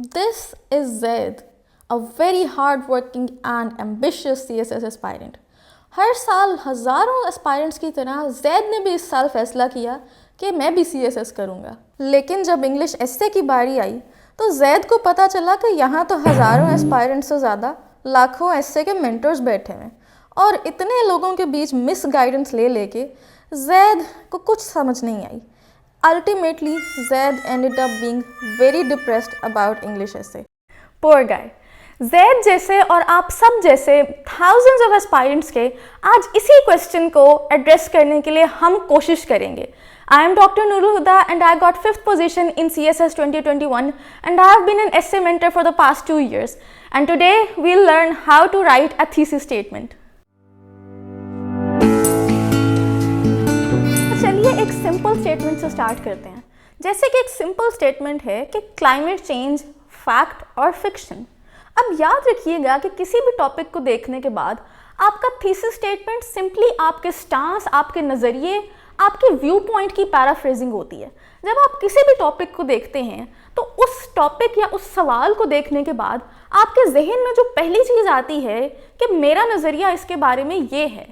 This is Zaid, a very hard-working and ambitious CSS aspirant. हर साल हज़ारों aspirants की तरह जैद ने भी इस साल फैसला किया कि मैं भी CSS करूँगा। लेकिन जब इंग्लिश एस्से की बारी आई तो जैद को पता चला कि यहाँ तो हज़ारों एस्पायरेंट्स से ज़्यादा लाखों एस्से के मेंटर्स बैठे हैं और इतने लोगों के बीच मिस गाइडेंस ले लेके जैद को कुछ समझ नहीं आई। Ultimately, Zaid ended up being very depressed about English essay. Poor guy. Zaid जैसे और आप सब जैसे thousands of aspirants के आज इसी क्वेश्चन को एड्रेस करने के लिए हम कोशिश करेंगे. I am Dr. Nurul Huda and I got 5th position in CSS 2021 and I have been an essay mentor for the past 2 years. And today we'll learn how to write a thesis statement. चलिए एक simple statement से start करते हैं। जैसे कि एक simple statement है कि क्लाइमेट चेंज फैक्ट और फिक्शन। अब याद रखिएगा कि किसी भी टॉपिक को देखने के बाद आपका थीसिस स्टेटमेंट सिंपली आपके स्टांस, आपके नज़रिए, आपके व्यू पॉइंट की पैराफ्रेजिंग होती है। जब आप किसी भी टॉपिक को देखते हैं तो उस टॉपिक या उस सवाल को देखने के बाद आपके जहन में जो पहली चीज़ आती है कि मेरा नज़रिया इसके बारे में ये है,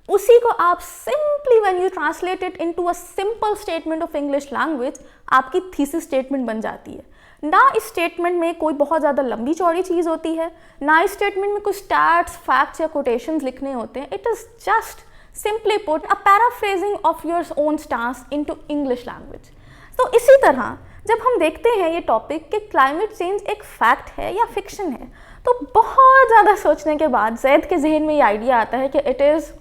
उसी को आप simply when you translate it into a simple statement of English language आपकी थीसिस स्टेटमेंट बन जाती है। ना इस स्टेटमेंट में कोई बहुत ज़्यादा लंबी चौड़ी चीज़ होती है, ना इस स्टेटमेंट में कुछ स्टैट्स, फैक्ट्स या कोटेशंस लिखने होते हैं। It is just simply put a paraphrasing of your own stance into English language. तो इसी तरह जब हम देखते हैं ये टॉपिक कि क्लाइमेट चेंज एक फैक्ट है या फिक्शन है, तो बहुत ज़्यादा सोचने के बाद जैद के जहन में ये आइडिया आता है कि इट इज़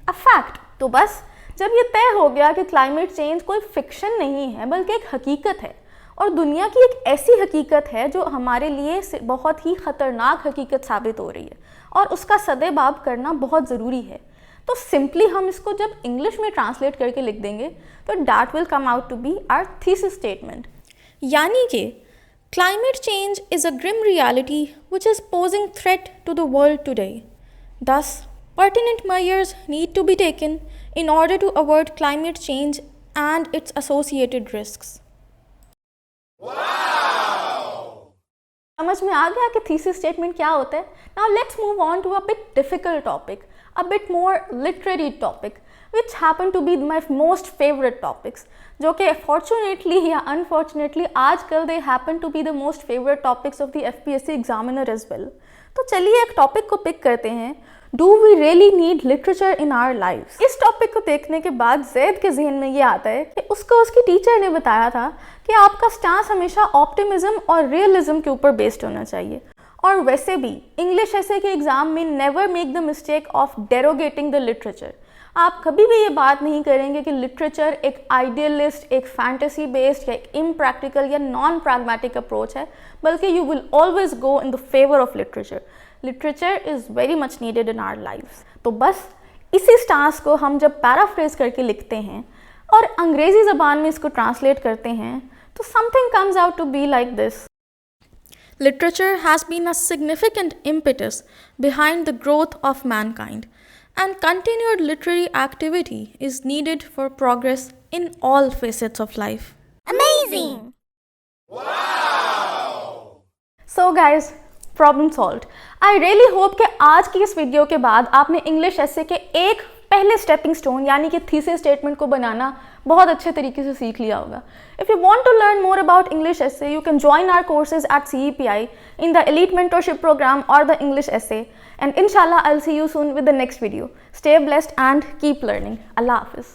अ फैक्ट। तो बस जब ये तय हो गया कि क्लाइमेट चेंज कोई फिक्शन नहीं है बल्कि एक हकीकत है और दुनिया की एक ऐसी हकीकत है जो हमारे लिए बहुत ही ख़तरनाक हकीकत साबित हो रही है और उसका सदेबाब करना बहुत ज़रूरी है, तो सिंपली हम इसको जब इंग्लिश में ट्रांसलेट करके लिख देंगे तो that will come out to be our thesis statement. यानी कि climate change is a grim reality which is posing threat to the world today. Thus, pertinent measures need to be taken in order to avert climate change and its associated risks. Wow! समझ में आ गया कि thesis statement क्या होता है? Now let's move on to a bit difficult topic, a bit more literary topic, which happen to be my most favorite topics, जो कि fortunately या unfortunately आजकल they happen to be the most favorite topics of the FPSC examiner as well. तो चलिए एक topic को pick करते हैं, do we really need literature in our life. इस टॉपिक को देखने के बाद जैद के जहन में ये आता है कि उसको उसकी टीचर ने बताया था कि आपका स्टांस हमेशा ऑप्टिमिज्म और रियलिज्म के ऊपर बेस्ड होना चाहिए। और वैसे भी इंग्लिश ऐसे के एग्जाम में never make the mistake of derogating the literature. आप कभी भी ये बात नहीं करेंगे कि लिटरेचर एक आइडियलिस्ट, एक फैंटेसी बेस्ड या एक इम्प्रैक्टिकल या नॉन प्रैग्मेटिक अप्रोच है, बल्कि you will always go in the favour of literature. Literature is very much needed in our life. तो बस इसी स्टांस को हम जब पैराफ्रेज करके लिखते हैं और अंग्रेज़ी ज़बान में इसको ट्रांसलेट करते हैं तो something comes out to be like this. Literature has been a significant impetus behind the growth of mankind, and continued literary activity is needed for progress in all facets of life. Amazing! Wow! So guys, problem solved. I really hope कि आज की इस video के बाद आपने English एसे के एक पहले स्टेपिंग स्टोन यानी कि थीसिस स्टेटमेंट को बनाना बहुत अच्छे तरीके से सीख लिया होगा। If you want to learn more about English essay, you can join our courses at CEPI in the Elite Mentorship Program or the English essay. And inshallah, I'll see you soon with the next video. Stay blessed and keep learning. Allah Hafiz.